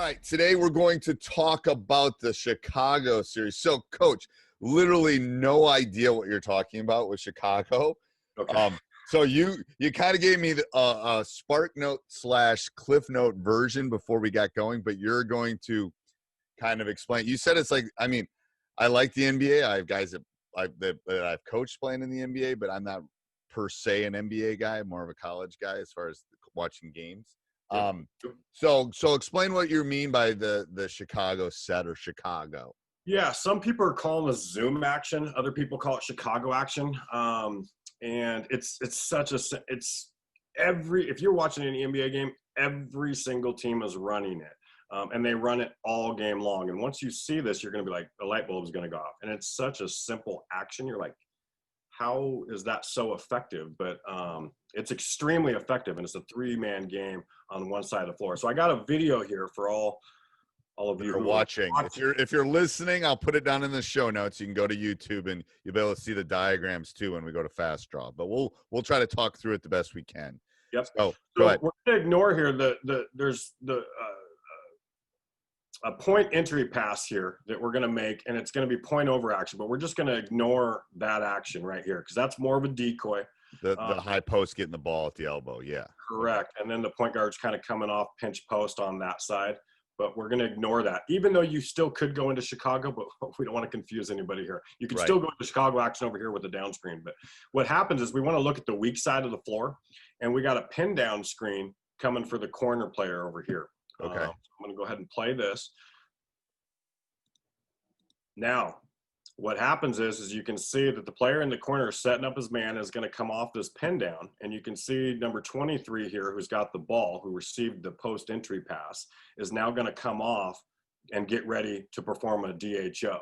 right, today we're going to talk about the Chicago series. So, Coach, literally no idea what you're talking about with Chicago. Okay. So you kind of gave me a Spark Note / Cliff Note version before we got going, but you're going to kind of explain. You said it's like, I mean, I like the NBA. I have guys that I've coached playing in the NBA, but I'm not per se an NBA guy. I'm more of a college guy as far as watching games. So explain what you mean by the Chicago set or Chicago. Yeah, some people are calling this Zoom action. Other people call it Chicago action. And it's if you're watching an NBA game, every single team is running it. And they run it all game long. And once you see this, you're going to be like, the light bulb is going to go off. And it's such a simple action. You're like, how is that so effective? But it's extremely effective, and it's a 3-man game on one side of the floor. So I got a video here for all of you who are watching. If you're listening, I'll put it down in the show notes. You can go to YouTube and you'll be able to see the diagrams too when we go to Fast Draw. But we'll try to talk through it the best we can. Yep. So we're gonna ignore here there's a point entry pass here that we're going to make, and it's going to be point over action, but we're just going to ignore that action right here because that's more of a decoy. The high post getting the ball at the elbow. Yeah. Correct. And then the point guard's kind of coming off pinch post on that side, but we're going to ignore that, even though you still could go into Chicago, but we don't want to confuse anybody here. You can still go into Chicago action over here with the down screen. But what happens is we want to look at the weak side of the floor, and we got a pin down screen coming for the corner player over here. Okay. So I'm going to go ahead and play this. Now, what happens is you can see that the player in the corner setting up his man is going to come off this pin down, and you can see number 23 here, who's got the ball, who received the post entry pass, is now going to come off and get ready to perform a DHO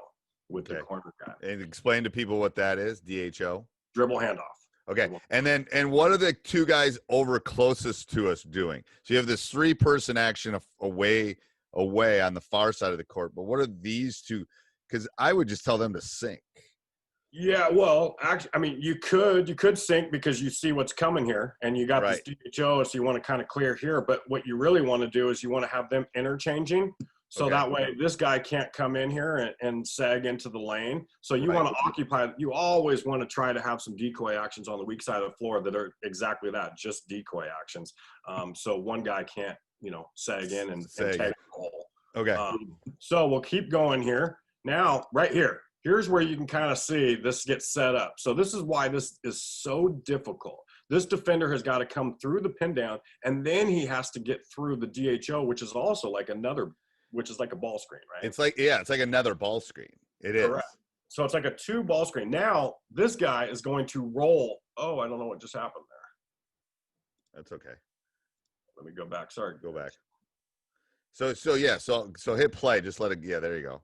with the corner guy. And explain to people what that is, DHO. Dribble handoff. Okay. And what are the two guys over closest to us doing? So you have this 3-person action away on the far side of the court, but what are these two? Because I would just tell them to sink. Yeah, well, actually, I mean, you could sink because you see what's coming here, and you got this DHO, so you want to kind of clear here. But what you really want to do is you want to have them interchanging, so that way this guy can't come in here and sag into the lane. So you want to occupy. You always want to try to have some decoy actions on the weak side of the floor that are exactly that, just decoy actions. So one guy can't, sag in and take the hole. Okay. So we'll keep going here. Now, right here, here's where you can kind of see this gets set up. So this is why this is so difficult. This defender has got to come through the pin down, and then he has to get through the DHO, which is also like a ball screen, right? It's like another ball screen. It is. Correct. So it's like a 2-ball screen. Now, this guy is going to roll. Oh, I don't know what just happened there. That's okay. Let me go back. Sorry. Go back. So hit play. Just let it. Yeah, there you go.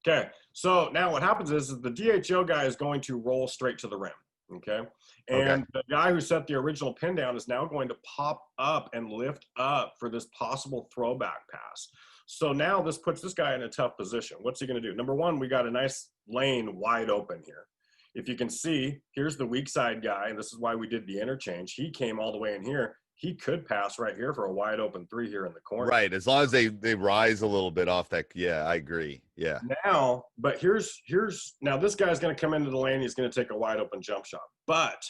Okay, so now what happens is the DHO guy is going to roll straight to the rim, okay? And the guy who set the original pin down is now going to pop up and lift up for this possible throwback pass. So now this puts this guy in a tough position. What's he going to do? Number one, we got a nice lane wide open here. If you can see, here's the weak side guy, and this is why we did the interchange. He came all the way in here. He could pass right here for a wide open 3 here in the corner. Right, as long as they rise a little bit off that. Yeah, I agree. Yeah. Now, but here's now this guy's going to come into the lane. He's going to take a wide open jump shot. But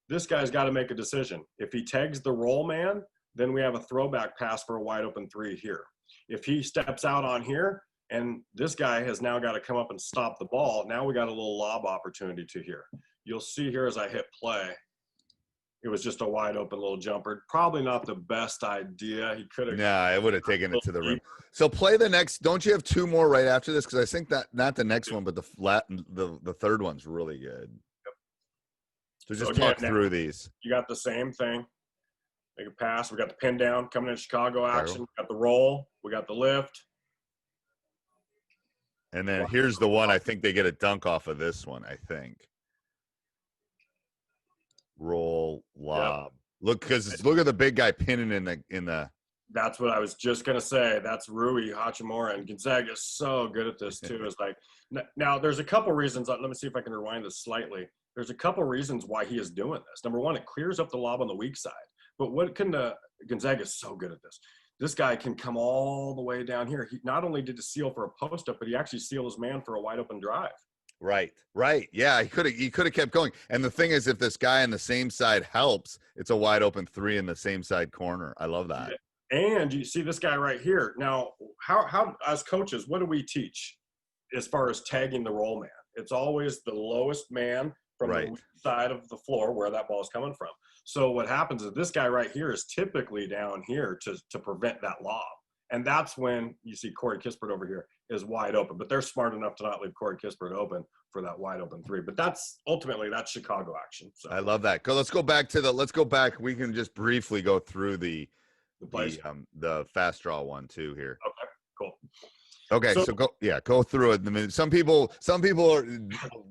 this guy's got to make a decision. If he tags the roll man, then we have a throwback pass for a wide open 3 here. If he steps out on here, and this guy has now got to come up and stop the ball, now we got a little lob opportunity to here. You'll see here as I hit play. It was just a wide open little jumper. Probably not the best idea. He could have. Nah, I would have taken it to the rim. So play the next. Don't you have 2 more right after this? Because I think that not the next one, but the third one's really good. Yep. So just talk through these. You got the same thing. Make a pass. We got the pin down coming in Chicago action. We got the roll. We got the lift. And then here's the one. I think they get a dunk off of this one. I think. Roll, lob. Look at the big guy pinning in the. That's what I was just gonna say. That's Rui Hachimura, and Gonzaga is so good at this too. It's like now there's a couple reasons. Let me see if I can rewind this slightly. There's a couple reasons why he is doing this. Number one, it clears up the lob on the weak side. But what can Gonzaga is so good at this. this guy can come all the way down here. He not only did he seal for a post up, but he actually sealed his man for a wide open drive. Right. Yeah, he could have kept going. And the thing is, if this guy on the same side helps, it's a wide open 3 in the same side corner. I love that. And you see this guy right here. Now, how as coaches, what do we teach as far as tagging the roll man? It's always the lowest man from the side of the floor where that ball is coming from. So what happens is this guy right here is typically down here to prevent that lob. And that's when you see Corey Kispert over here is wide open. But they're smart enough to not leave Corey Kispert open for that wide open 3. But that's Chicago action. So I love that. Let's go back. We can just briefly go through the fast draw one too here. Okay, cool. Okay, so go through it. Some people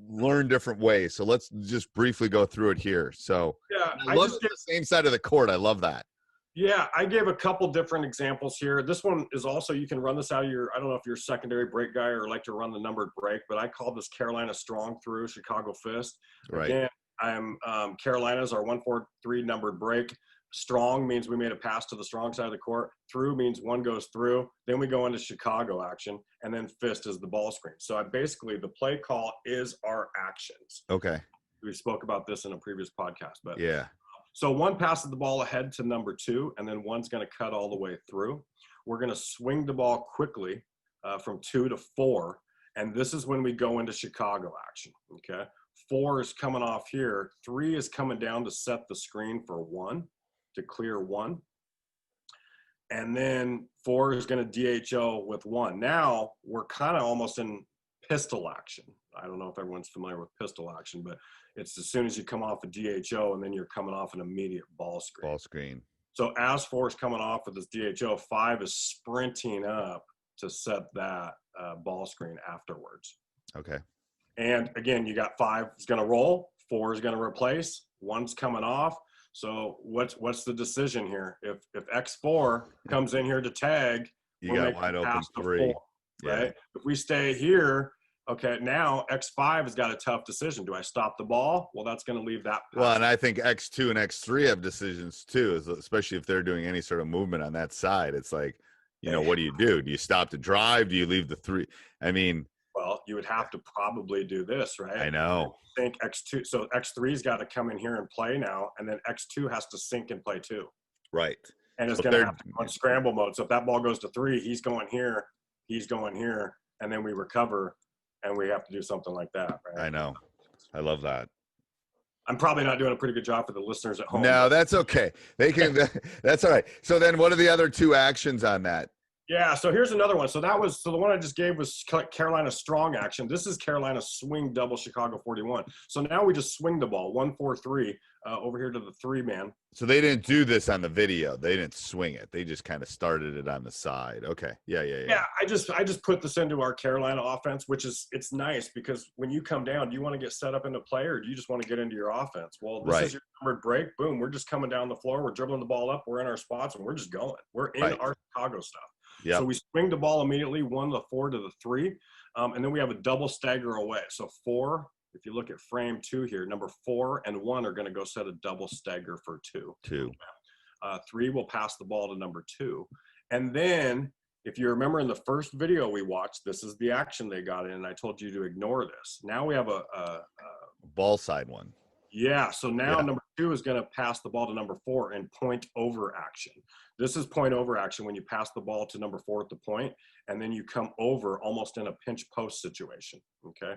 learn different ways. So let's just briefly go through it here. So I love the same side of the court. I love that. Yeah, I gave a couple different examples here. This one is also, you can run this out of I don't know if you're a secondary break guy or like to run the numbered break, but I call this Carolina strong through Chicago fist. Right. Again, I'm Carolina's our 1-4-3 numbered break. Strong means we made a pass to the strong side of the court. Through means one goes through. Then we go into Chicago action, and then fist is the ball screen. So the play call is our actions. Okay. We spoke about this in a previous podcast, but yeah. So one passes the ball ahead to number 2, and then one's going to cut all the way through. We're going to swing the ball quickly from 2 to 4, and this is when we go into Chicago action, okay? 4 is coming off here. 3 is coming down to set the screen for 1, to clear 1. And then 4 is going to DHO with 1. Now we're kind of almost in pistol action. I don't know if everyone's familiar with pistol action, but it's as soon as you come off a DHO and then you're coming off an immediate ball screen. So as 4 is coming off with this DHO, 5 is sprinting up to set that ball screen afterwards. Okay. And again, you got 5 is going to roll, 4 is going to replace, 1's coming off. So what's the decision here? If X4 comes in here to tag, you got wide open 3, 4, right? If we stay here, okay, now X5 has got a tough decision. Do I stop the ball? Well, that's going to leave that pass. Well, and I think X2 and X3 have decisions too, especially if they're doing any sort of movement on that side. It's like, what do you do? Do you stop the drive? Do you leave the 3? I mean, well, you would have to probably do this, right? I know. I think X2, so X3's got to come in here and play now, and then X2 has to sink and play too. Right. And it's going to have to go in scramble mode. So if that ball goes to 3, he's going here, and then we recover, and we have to do something like that, right? I know. I love that. I'm probably not doing a pretty good job for the listeners at home. No, that's okay. They can. That's all right. So then, what are the other 2 actions on that? Yeah, so here's another one. So the one I just gave was Carolina strong action. This is Carolina swing double Chicago 41. So now we just swing the ball 1-4-3 over here to the 3-man. So they didn't do this on the video. They didn't swing it. They just kind of started it on the side. Okay. Yeah. Yeah, I just put this into our Carolina offense, which is, it's nice because when you come down, do you want to get set up into play or do you just want to get into your offense? Well, this is your numbered break. Boom, we're just coming down the floor. We're dribbling the ball up. We're in our spots and we're just going. We're in our Chicago stuff. Yep. So we swing the ball immediately, 1 to the 4 to the 3, and then we have a double stagger away. So 4, if you look at frame 2 here, number 4 and 1 are going to go set a double stagger for 2. 3 will pass the ball to number 2. And then if you remember in the first video we watched, this is the action they got in, and I told you to ignore this. Now we have a ball side one. Yeah, so now number 2 is going to pass the ball to number 4 in point over action. This is point over action when you pass the ball to number 4 at the point, and then you come over almost in a pinch post situation, okay?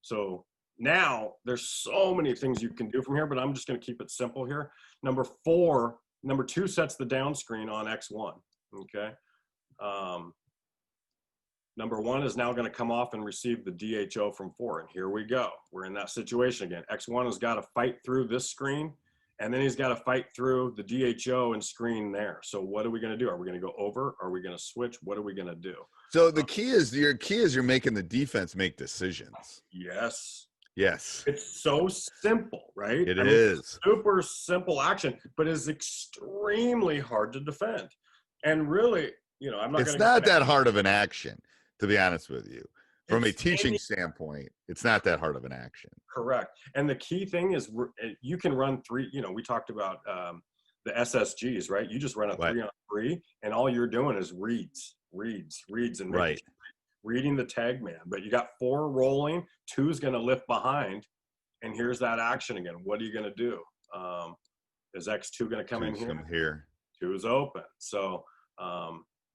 So now there's so many things you can do from here, but I'm just going to keep it simple here. Number 2 sets the down screen on X1, okay? Number 1 is now going to come off and receive the DHO from 4, and here we go. We're in that situation again. X1 has got to fight through this screen, and then he's got to fight through the DHO and screen there. So what are we going to do? Are we going to go over? Are we going to switch? What are we going to do? So the key is you're making the defense make decisions. Yes. Yes. It's so simple, right? It is. Super simple action, but it's extremely hard to defend. And really, I'm not. It's not that hard of an action, to be honest with you. From a teaching standpoint, it's not that hard of an action. Correct. And the key thing is you can run 3, we talked about the SSGs, right? You just run a Right. 3-on-3, and all you're doing is reads, and Right. reading the tag man. But you got 4 rolling, 2's going to lift behind, and here's that action again. What are you going to do? Is X2 going to come in here? Here. 2 is open. So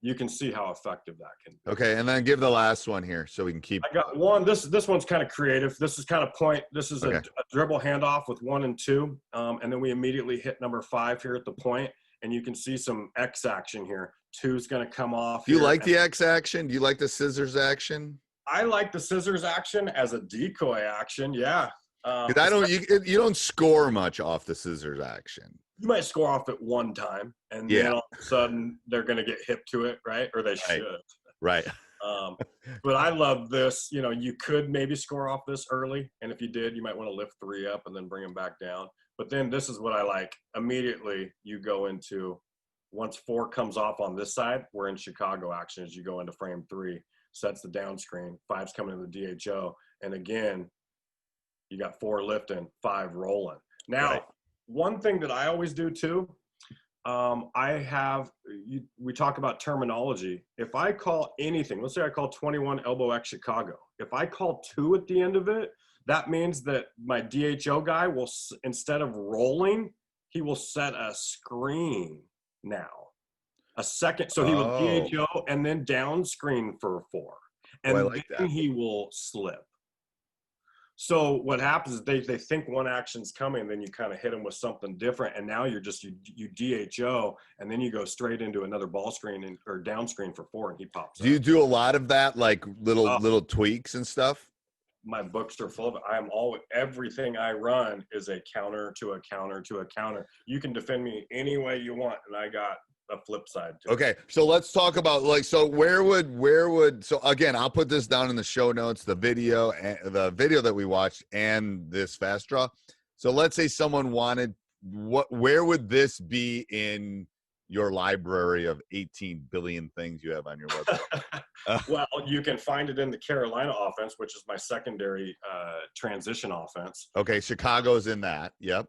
you can see how effective that can be. Okay, and then give the last one here so we can keep. I got one. This one's kind of creative. This is kind of point. This is Okay. a dribble handoff with 1 and 2, and then we immediately hit number 5 here at the point, and you can see some X action here. 2's going to come off. Do you here. like the X action? Do you like the scissors action? I like the scissors action as a decoy action. Yeah. 'Cause I don't. You don't score much off the scissors action. You might score off at one time, and then all of a sudden they're going to get hip to it, right? Or they should. Right. But I love this. You know, you could maybe score off this early, and if you did, you might want to lift 3 up and then bring them back down. But then this is what I like. Immediately, you go into, once 4 comes off on this side, we're in Chicago action as you go into frame 3, sets the down screen, 5's coming in the DHO, and again, you got 4 lifting, 5 rolling. Now, one thing that I always do too, we talk about terminology. If I call anything, let's say I call 21 elbow X Chicago. If I call 2 at the end of it, that means that my DHO guy will, instead of rolling, he will set a screen now. A second, so he will DHO and then down screen for 4. And then he will slip. So what happens is they think one action's coming, then you kind of hit them with something different, and now you're just you DHO, and then you go straight into another ball screen or down screen for 4, and he pops. Do you do a lot of that, like little tweaks and stuff? My books are full of it. Everything I run is a counter to a counter to a counter. You can defend me any way you want, and I got a flip side to it. Okay, so let's talk about so where would so again, I'll put this down in the show notes, the video that we watched and this fast draw. So let's say someone wanted, where would this be in your library of 18 billion things you have on your website? Well, you can find it in the Carolina offense, which is my secondary transition offense. Okay, Chicago's in that. Yep.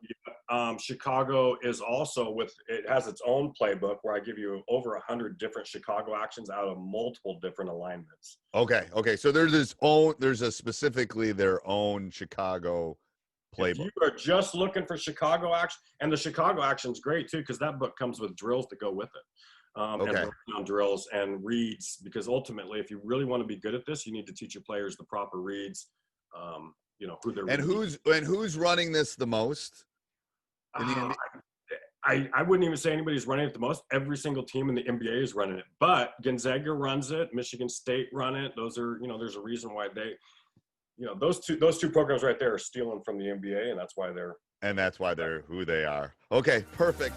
Chicago is also it has its own playbook where I give you over 100 different Chicago actions out of multiple different alignments. Okay. So there's specifically their own Chicago playbook. If you are just looking for Chicago action, and the Chicago action's great too, because that book comes with drills that go with it. And breakdown drills and reads, because ultimately, if you really want to be good at this, you need to teach your players the proper reads. Who they're who's running this the most? I wouldn't even say anybody's running it the most. Every single team in the NBA is running it, but Gonzaga runs it. Michigan State run it. Those are, there's a reason why they, those two programs right there are stealing from the NBA, and that's why they're who they are. Okay, perfect.